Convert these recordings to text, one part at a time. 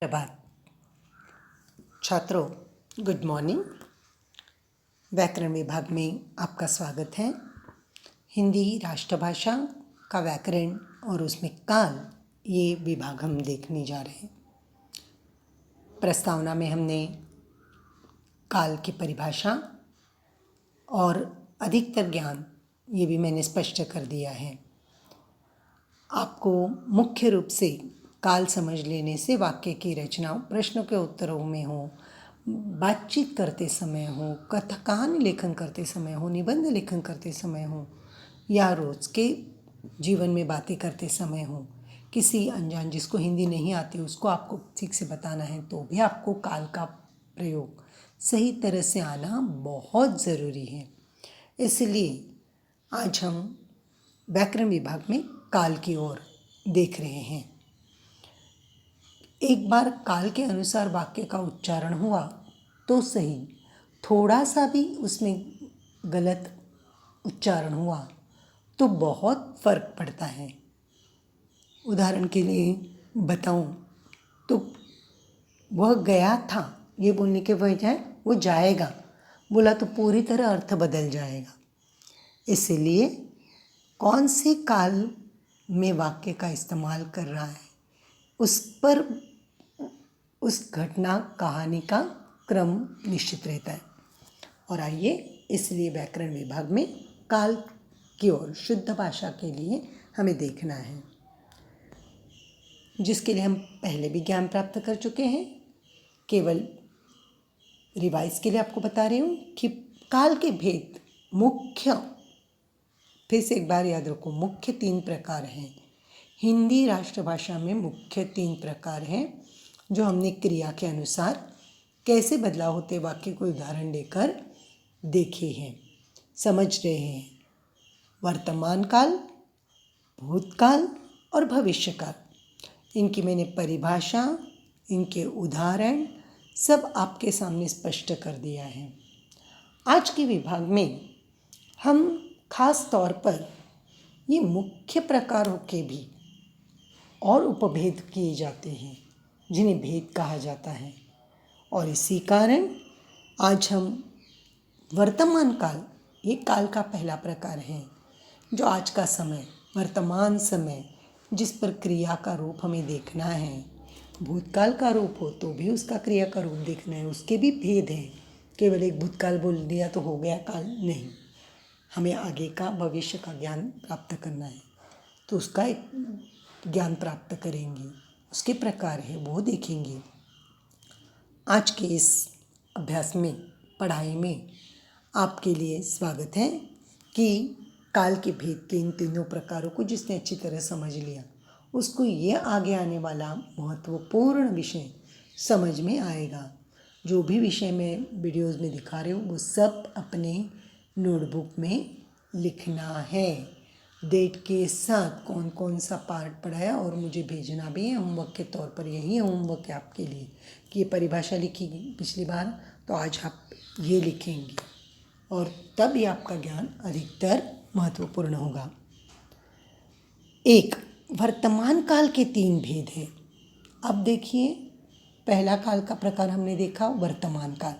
प्रभात छात्रों, good morning. व्याकरण विभाग में आपका स्वागत है। हिंदी राष्ट्रभाषा का व्याकरण और उसमें काल, ये विभाग हम देखने जा रहे हैं। प्रस्तावना में हमने काल की परिभाषा और अधिकतर ज्ञान ये भी मैंने स्पष्ट कर दिया है। आपको मुख्य रूप से काल समझ लेने से वाक्य की रचना प्रश्नों के उत्तरों में हो, बातचीत करते समय हो, कथा कहानी लेखन करते समय हो, निबंध लेखन करते समय हो, या रोज़ के जीवन में बातें करते समय हो, किसी अनजान जिसको हिंदी नहीं आती उसको आपको ठीक से बताना है तो भी आपको काल का प्रयोग सही तरह से आना बहुत ज़रूरी है। इसलिए आज हम व्याकरण विभाग में काल की ओर देख रहे हैं। एक बार काल के अनुसार वाक्य का उच्चारण हुआ तो सही, थोड़ा सा भी उसमें गलत उच्चारण हुआ तो बहुत फर्क पड़ता है। उदाहरण के लिए बताऊं तो वह गया था, ये बोलने के बजाय वो जाएगा बोला तो पूरी तरह अर्थ बदल जाएगा। इसलिए कौन से काल में वाक्य का इस्तेमाल कर रहा है उस पर उस घटना कहानी का क्रम निश्चित रहता है। और आइए, इसलिए व्याकरण विभाग में काल की ओर शुद्ध भाषा के लिए हमें देखना है, जिसके लिए हम पहले भी ज्ञान प्राप्त कर चुके हैं। केवल रिवाइज के लिए आपको बता रही हूँ कि काल के भेद मुख्य, फिर से एक बार याद रखो, मुख्य 3 प्रकार हैं। हिंदी राष्ट्रभाषा में मुख्य 3 प्रकार हैं जो हमने क्रिया के अनुसार कैसे बदलाव होते वाक्य को उदाहरण देकर देखे हैं, समझ रहे हैं। वर्तमान काल, भूतकाल और भविष्यकाल। इनकी मैंने परिभाषा, इनके उदाहरण सब आपके सामने स्पष्ट कर दिया है। आज के विभाग में हम खास तौर पर ये मुख्य प्रकारों के भी और उपभेद किए जाते हैं जिन्हें भेद कहा जाता है। और इसी कारण आज हम वर्तमान काल, ये काल का पहला प्रकार है जो आज का समय, वर्तमान समय जिस पर क्रिया का रूप हमें देखना है। भूतकाल का रूप हो तो भी उसका क्रिया का रूप देखना है, उसके भी भेद हैं। केवल एक भूतकाल बोल दिया तो हो गया काल, नहीं, हमें आगे का भविष्य का ज्ञान प्राप्त करना है तो उसका एक ज्ञान प्राप्त करेंगे, उसके प्रकार है वो देखेंगे। आज के इस अभ्यास में, पढ़ाई में आपके लिए स्वागत है कि काल के भेद के इन तीनों प्रकारों को जिसने अच्छी तरह समझ लिया उसको ये आगे आने वाला महत्वपूर्ण विषय समझ में आएगा। जो भी विषय मैं वीडियोज़ में दिखा रही हूँ वो सब अपने नोटबुक में लिखना है, डेट के साथ कौन कौन सा पार्ट पढ़ाया, और मुझे भेजना भी है होमवर्क के तौर पर। यही होमवर्क है आपके लिए कि ये परिभाषा लिखी गई पिछली बार, तो आज आप ये लिखेंगे और तब ये आपका ज्ञान अधिकतर महत्वपूर्ण होगा। 1, वर्तमान काल के 3 भेद हैं। अब देखिए, पहला काल का प्रकार हमने देखा वर्तमान काल,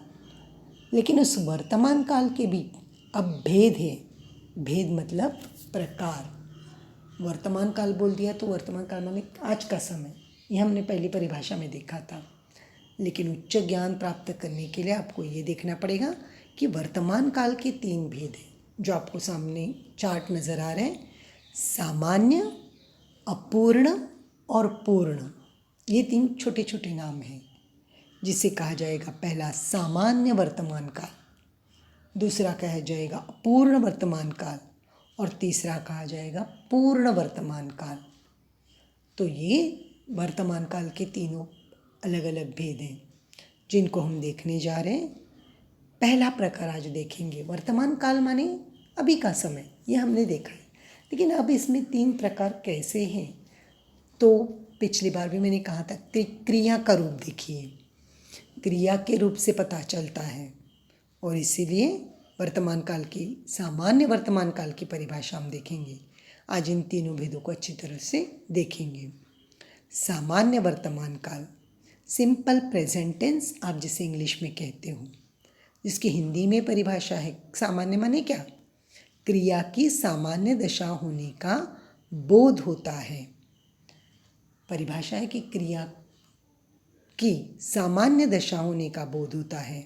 लेकिन उस वर्तमान काल के भी अब भेद है। भेद मतलब प्रकार। वर्तमान काल बोल दिया तो वर्तमान काल माने आज का समय, ये हमने पहली परिभाषा में देखा था। लेकिन उच्च ज्ञान प्राप्त करने के लिए आपको ये देखना पड़ेगा कि वर्तमान काल के 3 भेद हैं जो आपको सामने चार्ट नज़र आ रहे हैं। सामान्य, अपूर्ण और पूर्ण, ये 3 छोटे छोटे नाम हैं जिसे कहा जाएगा पहला सामान्य वर्तमान काल, दूसरा कहा जाएगा अपूर्ण वर्तमान काल और तीसरा कहा जाएगा पूर्ण वर्तमान काल। तो ये वर्तमान काल के तीनों अलग अलग भेद हैं जिनको हम देखने जा रहे हैं। पहला प्रकार आज देखेंगे वर्तमान काल माने अभी का समय, ये हमने देखा है। लेकिन अब इसमें 3 प्रकार कैसे हैं, तो पिछली बार भी मैंने कहा था क्रिया का रूप देखिए, क्रिया के रूप से पता चलता है। और इसीलिए वर्तमान काल की, सामान्य वर्तमान काल की परिभाषा हम देखेंगे। आज इन तीनों भेदों को अच्छी तरह से देखेंगे। सामान्य वर्तमान काल, सिंपल प्रेजेंट टेंस आप जिसे इंग्लिश में कहते हो, जिसकी हिंदी में परिभाषा है सामान्य माने क्या, क्रिया की सामान्य दशा होने का बोध होता है। परिभाषा है कि क्रिया की सामान्य दशा होने का बोध होता है।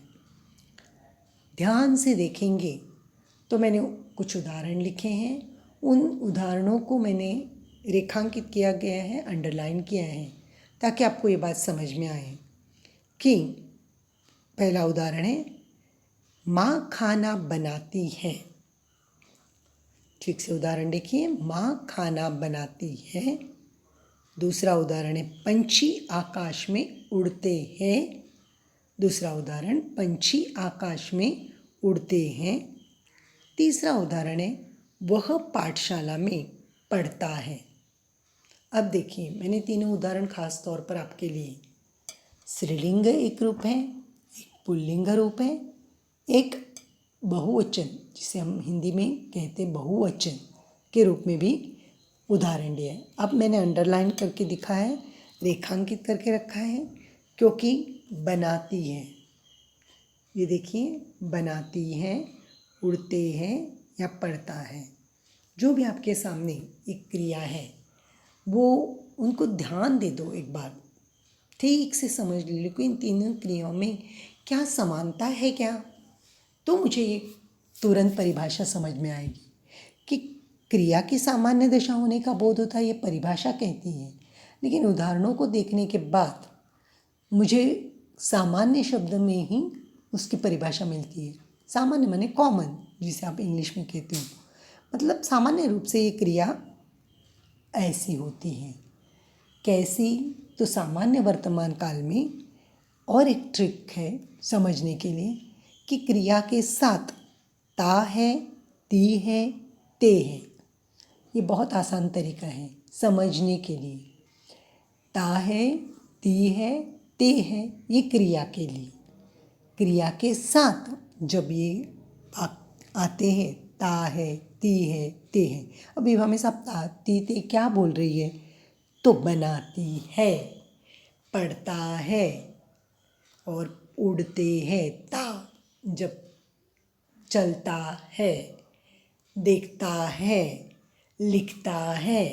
ध्यान से देखेंगे तो मैंने कुछ उदाहरण लिखे हैं, उन उदाहरणों को मैंने रेखांकित किया गया है, अंडरलाइन किया है, ताकि आपको ये बात समझ में आए कि पहला उदाहरण है माँ खाना बनाती है। ठीक से उदाहरण देखिए, माँ खाना बनाती है। दूसरा उदाहरण है पंछी आकाश में उड़ते हैं। दूसरा उदाहरण पंछी आकाश में उड़ते हैं। तीसरा उदाहरण है वह पाठशाला में पढ़ता है। अब देखिए, मैंने तीनों उदाहरण खास तौर पर आपके लिए, स्त्रीलिंग एक रूप है, एक पुल्लिंग रूप है, एक बहुवचन जिसे हम हिंदी में कहते हैं बहुवचन के रूप में भी उदाहरण दिया है। अब मैंने अंडरलाइन करके दिखा है, रेखांकित करके रखा है, क्योंकि बनाती है, ये देखिए, बनाती है, उड़ते हैं या पढ़ता है, जो भी आपके सामने एक क्रिया है वो उनको ध्यान दे दो, एक बार ठीक से समझ लो कि इन तीनों क्रियाओं में क्या समानता है क्या, तो मुझे ये तुरंत परिभाषा समझ में आएगी कि क्रिया की सामान्य दशा होने का बोध होता है, ये परिभाषा कहती है। लेकिन उदाहरणों को देखने के बाद मुझे सामान्य शब्द में ही उसकी परिभाषा मिलती है। सामान्य माने कॉमन, जिसे आप इंग्लिश में कहते हो, मतलब सामान्य रूप से ये क्रिया ऐसी होती है। कैसी, तो सामान्य वर्तमान काल में और एक ट्रिक है समझने के लिए कि क्रिया के साथ ता है, ती है, ते है। ये बहुत आसान तरीका है समझने के लिए। ता है, ती है, ते है, ये क्रिया के लिए। क्रिया के साथ जब ये आते हैं, ता है, ती है, ते है, अभी हमेशा ता, ती, ते क्या बोल रही है, तो बनाती है, पढ़ता है और उड़ते हैं। ता जब चलता है, देखता है, लिखता है,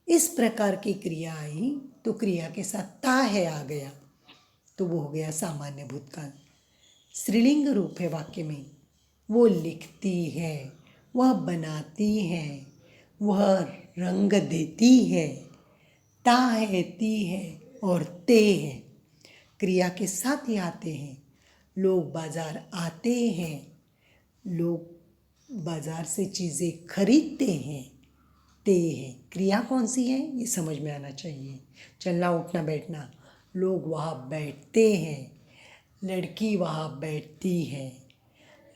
इस प्रकार की क्रिया आई तो क्रिया के साथ ता है आ गया, तो वो हो गया सामान्य भूतकाल। स्त्रीलिंग रूप है वाक्य में, वो लिखती है, वह बनाती है, वह रंग देती है। ता है, ती है और ते है, क्रिया के साथ ही आते हैं। लोग बाजार आते हैं, लोग बाजार से चीज़ें खरीदते हैं। ते है, क्रिया कौन सी है ये समझ में आना चाहिए। चलना, उठना, बैठना, लोग वहाँ बैठते हैं, लड़की वहाँ बैठती है,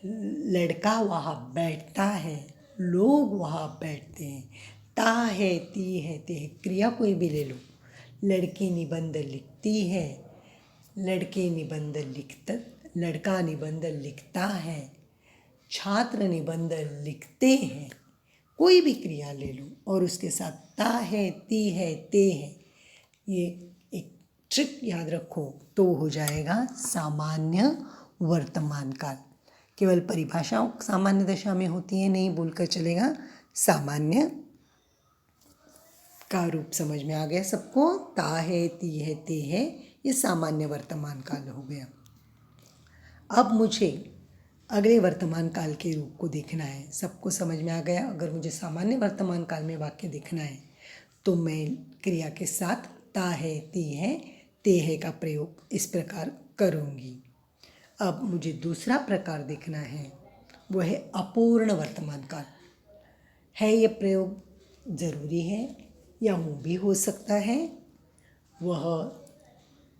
लड़का वहाँ बैठता है, लोग वहाँ बैठते हैं। ता है, ती है, ते है, क्रिया कोई भी ले लो। लड़की निबंध लिखती है, लड़के निबंध लिखता, लड़का निबंध लिखता है, छात्र निबंध लिखते हैं। कोई भी क्रिया ले लो और उसके साथ ता है, ती है, ते है, ये एक ट्रिक याद रखो तो हो जाएगा सामान्य वर्तमान काल। केवल परिभाषाओं सामान्य दशा में होती है, नहीं भूलकर चलेगा। सामान्य का रूप समझ में आ गया सबको। ता है, ती है, ते है, ये सामान्य वर्तमान काल हो गया। अब मुझे अगले वर्तमान काल के रूप को देखना है। सबको समझ में आ गया। अगर मुझे सामान्य वर्तमान काल में वाक्य देखना है तो मैं क्रिया के साथ ता है, ती है, ते है का प्रयोग इस प्रकार करूँगी। अब मुझे दूसरा प्रकार देखना है, वो है अपूर्ण वर्तमान काल। है ये प्रयोग ज़रूरी है या वो भी हो सकता है। वह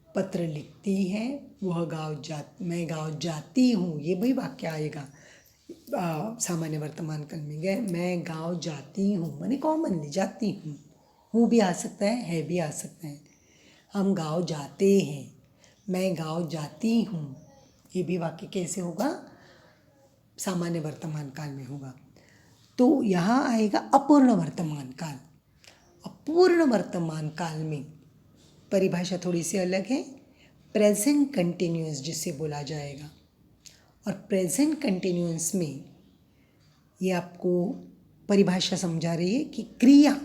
पत्र लिखती है, वह मैं गाँव जाती हूँ, ये भी वाक्य आएगा सामान्य वर्तमान काल में। गए, मैं गाँव जाती हूँ माने कॉमनली जाती हूँ भी आ सकता है भी आ सकता है। हम गाँव जाते हैं, मैं गाँव जाती हूँ, ये भी वाक्य कैसे होगा, सामान्य वर्तमान काल में होगा। तो यहाँ आएगा अपूर्ण वर्तमान काल। अपूर्ण वर्तमान काल में परिभाषा थोड़ी सी अलग है। प्रेजेंट कंटिन्यूअस जिसे बोला जाएगा। और प्रेजेंट कंटिन्यूअस में ये आपको परिभाषा समझा रही है कि क्रिया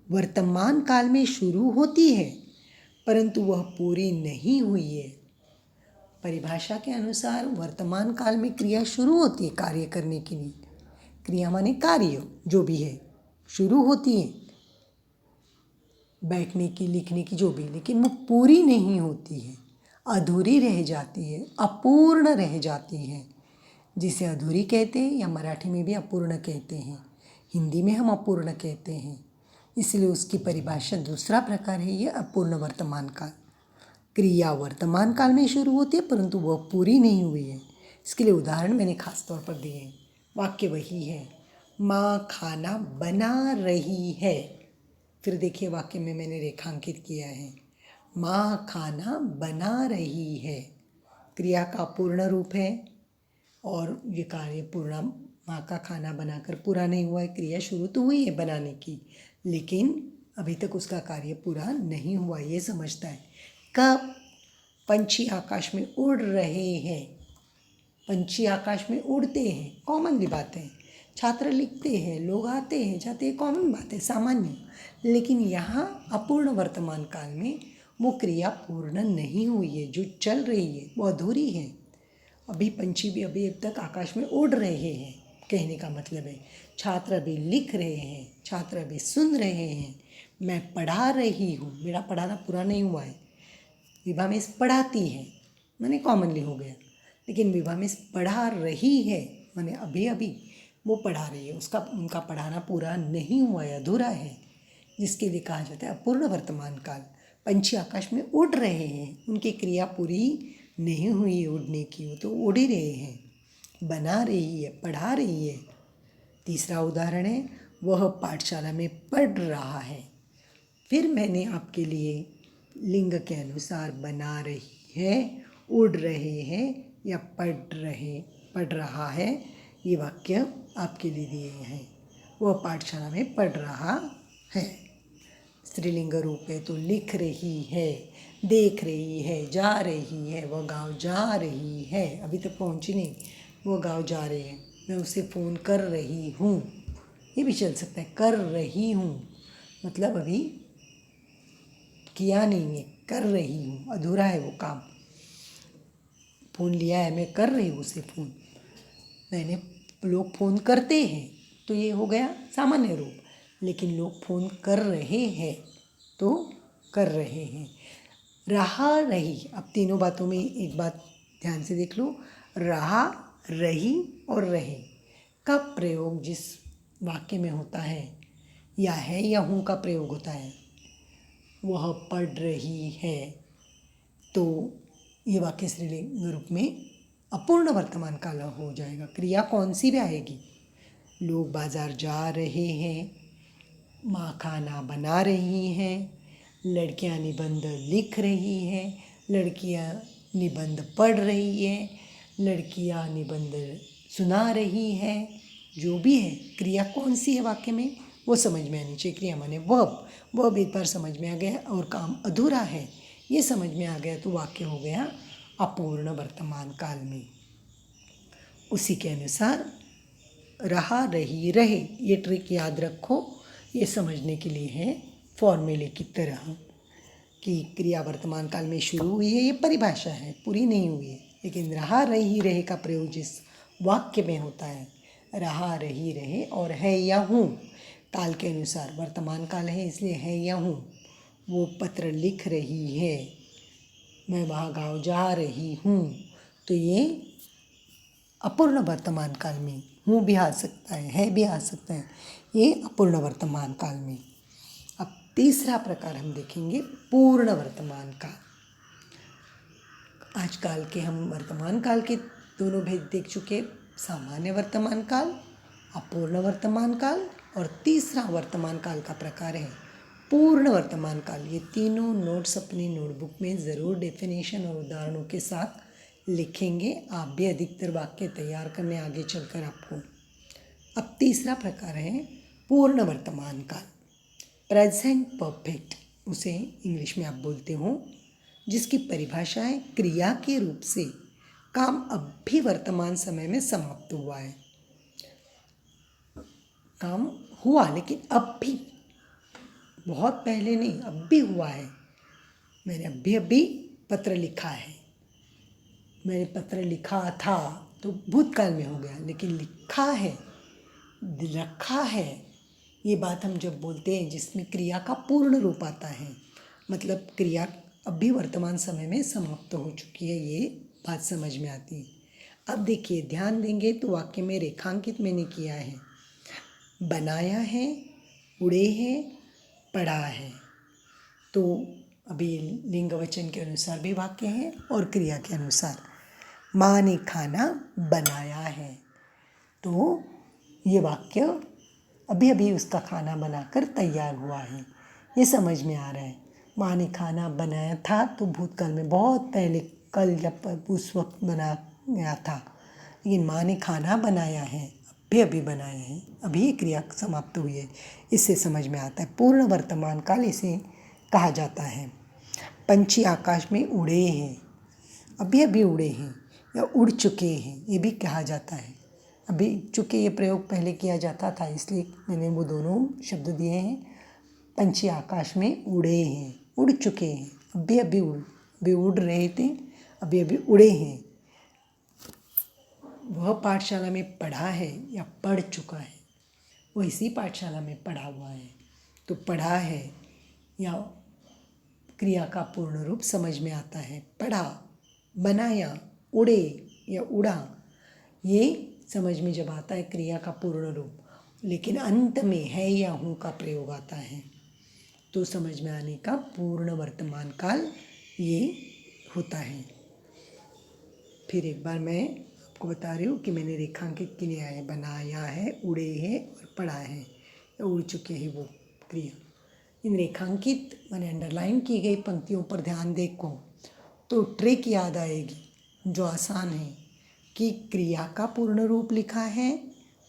वर्तमान काल में शुरू होती है परंतु वह पूरी नहीं हुई है। परिभाषा के अनुसार वर्तमान काल में क्रिया शुरू होती है कार्य करने के लिए। क्रिया माने कार्य जो भी है शुरू होती है, बैठने की, लिखने की, जो भी, लेकिन वो पूरी नहीं होती है, अधूरी रह जाती है, अपूर्ण रह जाती है, जिसे अधूरी कहते हैं या मराठी में भी अपूर्ण कहते हैं, हिंदी में हम अपूर्ण कहते हैं। इसलिए उसकी परिभाषा दूसरा प्रकार है ये अपूर्ण वर्तमान काल। क्रिया वर्तमान काल में शुरू होती है परंतु वह पूरी नहीं हुई है। इसके लिए उदाहरण मैंने खास तौर पर दिए हैं। वाक्य वही है, माँ खाना बना रही है। फिर देखिए वाक्य में मैंने रेखांकित किया है, माँ खाना बना रही है। क्रिया का पूर्ण रूप है और ये कार्य पूर्ण, माँ का खाना बनाकर पूरा नहीं हुआ है। क्रिया शुरू तो हुई है बनाने की, लेकिन अभी तक उसका कार्य पूरा नहीं हुआ, ये समझता है। कब पंछी आकाश में उड़ रहे हैं, पंछी आकाश में उड़ते हैं, कॉमनली बात है। छात्र लिखते हैं, लोग आते हैं जाते हैं, कॉमन बात है, सामान्य। लेकिन यहाँ अपूर्ण वर्तमान काल में वो क्रिया पूर्ण नहीं हुई है, जो चल रही है वो अधूरी है। अभी पंछी भी अभी तक आकाश में उड़ रहे हैं, कहने का मतलब है। छात्र अभी लिख रहे हैं, छात्र अभी सुन रहे हैं। मैं पढ़ा रही हूँ, मेरा पढ़ाना पूरा नहीं हुआ है। विभा मिस पढ़ाती है, मैंने कॉमनली हो गया। लेकिन विभा मिस पढ़ा रही है, मैंने अभी अभी वो पढ़ा रही है, उसका उनका पढ़ाना पूरा नहीं हुआ है, अधूरा है, जिसके लिए कहा जाता है अपूर्ण वर्तमान काल। पंछी आकाश में उड़ रहे हैं, उनकी क्रिया पूरी नहीं हुई है उड़ने की, वो तो उड़ ही रहे हैं। बना रही है, पढ़ा रही है। तीसरा उदाहरण है, वह पाठशाला में पढ़ रहा है। फिर मैंने आपके लिए लिंग के अनुसार बना रही है, उड़ रहे हैं या पढ़ रहा है, ये वाक्य आपके लिए दिए हैं। वह पाठशाला में पढ़ रहा है। स्त्रीलिंग रूप है तो लिख रही है, देख रही है, जा रही है, वह गांव जा रही है, अभी तक पहुंची नहीं, वो गांव जा रही है। मैं उसे फ़ोन कर रही हूँ, ये भी चल सकता है। कर रही हूँ मतलब अभी किया नहीं है, कर रही हूँ, अधूरा है वो काम। फ़ोन लिया है, मैं कर रही हूँ उसे फ़ोन। मैंने, लोग फ़ोन करते हैं तो ये हो गया सामान्य रूप, लेकिन लोग फ़ोन कर रहे हैं तो कर रहे हैं। रहा रही, अब तीनों बातों में एक बात ध्यान से देख लो, रहा, रही और रहे का प्रयोग जिस वाक्य में होता है या हूँ का प्रयोग होता है, वह पढ़ रही है, तो ये वाक्य स्त्रीलिंग रूप में अपूर्ण वर्तमान काल हो जाएगा। क्रिया कौन सी भी आएगी, लोग बाजार जा रहे हैं, माँ खाना बना रही हैं, लड़कियाँ निबंध लिख रही हैं, लड़कियाँ निबंध पढ़ रही हैं, लड़कियाँ निबंध सुना रही हैं, जो भी है क्रिया कौन सी है वाक्य में वो समझ में आनी चाहिए। क्रिया माने वर्ब एक बार समझ में आ गया और काम अधूरा है ये समझ में आ गया तो वाक्य हो गया अपूर्ण वर्तमान काल में। उसी के अनुसार रहा, रही, रहे, ये ट्रिक याद रखो, ये समझने के लिए है फॉर्मूले की तरह कि क्रिया वर्तमान काल में शुरू हुई है, ये परिभाषा है, पूरी नहीं हुई है। लेकिन रहा, रही, रहे का प्रयोग जिस वाक्य में होता है, रहा, रही, रहे और है या हूँ, काल के अनुसार वर्तमान काल है इसलिए है या हूँ। वो पत्र लिख रही है, मैं वहाँ गाँव जा रही हूँ, तो ये अपूर्ण वर्तमान काल में हूँ भी आ सकता है भी आ सकता है, ये अपूर्ण वर्तमान काल में। अब तीसरा प्रकार हम देखेंगे पूर्ण वर्तमान काल। आज काल के हम वर्तमान काल के दोनों भेद देख चुके, सामान्य वर्तमान काल, अपूर्ण वर्तमान काल और तीसरा वर्तमान काल का प्रकार है पूर्ण वर्तमान काल। ये तीनों नोट्स अपनी नोटबुक में ज़रूर डेफिनेशन और उदाहरणों के साथ लिखेंगे। आप भी अधिकतर वाक्य तैयार करने आगे चलकर आपको। अब तीसरा प्रकार है पूर्ण वर्तमान काल, प्रेजेंट परफेक्ट, उसे इंग्लिश में आप बोलते हो जिसकी परिभाषा है क्रिया के रूप से काम अब भी वर्तमान समय में समाप्त हुआ है। काम हुआ लेकिन अब भी, बहुत पहले नहीं, अब भी हुआ है। मैंने अभी पत्र लिखा है, मैंने पत्र लिखा था तो भूतकाल में हो गया, लेकिन लिखा है, रखा है, ये बात हम जब बोलते हैं जिसमें क्रिया का पूर्ण रूप आता है, मतलब क्रिया अभी वर्तमान समय में समाप्त हो चुकी है, ये बात समझ में आती है। अब देखिए, ध्यान देंगे तो वाक्य में रेखांकित मैंने किया है, बनाया है, उड़े हैं, पढ़ा है। तो अभी लिंग वचन के अनुसार भी वाक्य है और क्रिया के अनुसार। माँ ने खाना बनाया है, तो ये वाक्य अभी अभी उसका खाना बनाकर तैयार हुआ है, ये समझ में आ रहा है। माँ ने खाना बनाया था तो भूतकाल में, बहुत पहले, कल या उस वक्त बनाया था, लेकिन माँ ने खाना बनाया है, अभी बनाया है, अभी क्रिया समाप्त हुई है, इससे समझ में आता है। पूर्ण वर्तमान काल इसे कहा जाता है। पंछी आकाश में उड़े हैं, अभी उड़े हैं या उड़ चुके हैं, ये भी कहा जाता है। अभी चूँकि ये प्रयोग पहले किया जाता था, इसलिए मैंने वो दोनों शब्द दिए हैं। पंछी आकाश में उड़े हैं, उड़ चुके हैं, अभी उड़ रहे थे, अभी उड़े हैं। वह पाठशाला में पढ़ा है या पढ़ चुका है, वो इसी पाठशाला में पढ़ा हुआ है। तो पढ़ा है या क्रिया का पूर्ण रूप समझ में आता है। पढ़ा, बनाया, उड़े या उड़ा, ये समझ में जब आता है क्रिया का पूर्ण रूप, लेकिन अंत में है या हूँ का प्रयोग आता है तो समझ में आने का पूर्ण वर्तमान काल ये होता है। फिर एक बार मैं आपको बता रही हूँ कि मैंने रेखांकित किया है, बनाया है, उड़े हैं और पढ़ा है या उड़ चुके हैं वो क्रिया। इन रेखांकित माने अंडरलाइन की गई पंक्तियों पर ध्यान देखो तो ट्रिक याद आएगी, जो आसान है, कि क्रिया का पूर्ण रूप लिखा है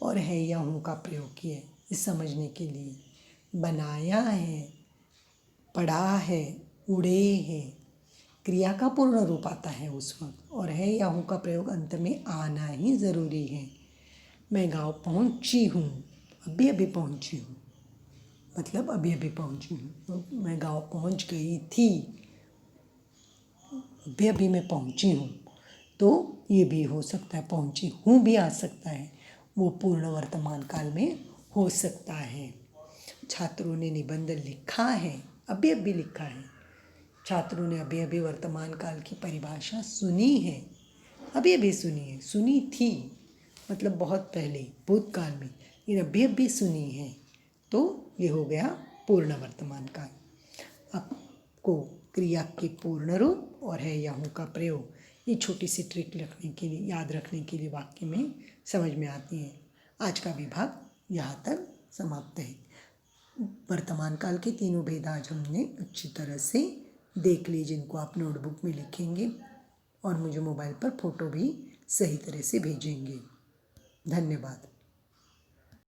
और है या हूँ का प्रयोग किया है, इस समझने के लिए। बनाया है, पढ़ा है, उड़े हैं, क्रिया का पूर्ण रूप आता है उस वक्त, और है या हूँ का प्रयोग अंत में आना ही ज़रूरी है। मैं गाँव पहुँची हूँ, अभी पहुँची हूँ, मतलब अभी पहुँची हूँ। तो मैं गाँव पहुँच गई थी, अभी मैं पहुँची हूँ, तो ये भी हो सकता है, पहुँची हूँ भी आ सकता है, वो पूर्ण वर्तमान काल में हो सकता है। छात्रों ने निबंध लिखा है, अभी लिखा है। छात्रों ने अभी वर्तमान काल की परिभाषा सुनी है, अभी सुनी है, सुनी थी मतलब बहुत पहले भूतकाल में, लेकिन अभी सुनी है, तो ये हो गया पूर्ण वर्तमान काल। आपको क्रिया के पूर्ण रूप और है या हूँ का प्रयोग, ये छोटी सी ट्रिक रखने के लिए, याद रखने के लिए वाक्य में समझ में आती है। आज का विभाग यहाँ तक समाप्त है। वर्तमान काल के तीनों भेद आज हमने अच्छी तरह से देख ली, जिनको आप नोटबुक में लिखेंगे और मुझे मोबाइल पर फ़ोटो भी सही तरह से भेजेंगे। धन्यवाद।